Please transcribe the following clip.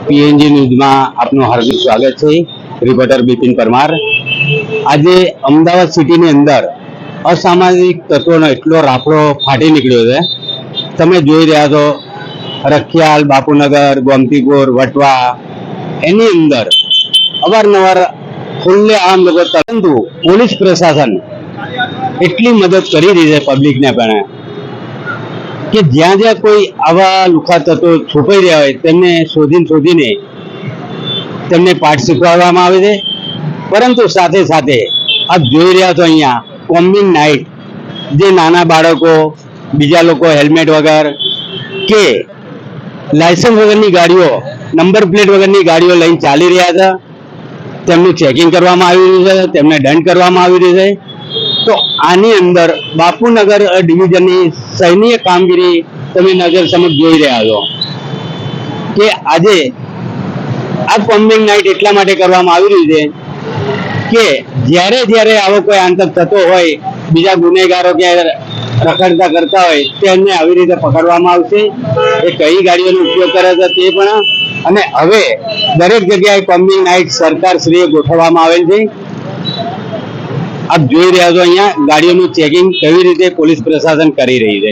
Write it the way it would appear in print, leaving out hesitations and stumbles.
PNG ન્યૂઝમાં આપનું હાર્દિક સ્વાગત છે। રિપોર્ટર બિપિન પરમાર। આજે અમદાવાદ સિટીની અંદર અસામાજિક તત્વોનો એટલો રાફડો ફાટી નીકળ્યો છે। તમે જોઈ રહ્યા છો રખિયાલ, બાપુનગર, ગોમતીપુર, વટવા, એની અંદર અવારનવાર ખુલ્લે આમ લોકો, પરંતુ પોલીસ પ્રશાસન એટલી મદદ કરી રહી છે પબ્લિકને પણ કે જ્યાં જ્યાં કોઈ આવા લુખા તત્વો છુપાઈ રહ્યા હોય તેમને શોધીને તેમને પાઠ શીખવાડવામાં આવે છે। પરંતુ સાથે સાથે આપ જોઈ રહ્યા છો અહીંયા કોમ્બિંગ નાઇટ, જે નાના બાળકો, બીજા લોકો હેલ્મેટ વગર કે લાયસન્સ વગરની ગાડીઓ, નંબર પ્લેટ વગરની ગાડીઓ લઈને ચાલી રહ્યા છે, તેમનું ચેકિંગ કરવામાં આવી રહ્યું છે, તેમને દંડ કરવામાં આવી રહ્યો છે। તો આની અંદર બાપુનગર ડિવિઝનની સૈન્ય કામગીરી તમે નજર સમક્ષ જોઈ રહ્યા છો કે આજે આ કોમ્બિંગ નાઇટ એટલા માટે કરવામાં આવી રહ્યું છે કે જ્યારે આવો કોઈ આતંક થતો હોય, બીજા ગુનેગારો કે રખડતા કરતા હોય તેમને આવી રીતે પકડવામાં આવશે। એ કઈ ગાડીઓનો ઉપયોગ કરે છે તે પણ, અને હવે દરેક જગ્યાએ કોમ્બિંગ નાઇટ સરકાર શ્રીએ ગોઠવવામાં આવેલ છે। આપ જોઈ રહ્યા છો અહીંયા ગાડીઓનું ચેકિંગ કેવી રીતે પોલીસ પ્રશાસન કરી રહી છે।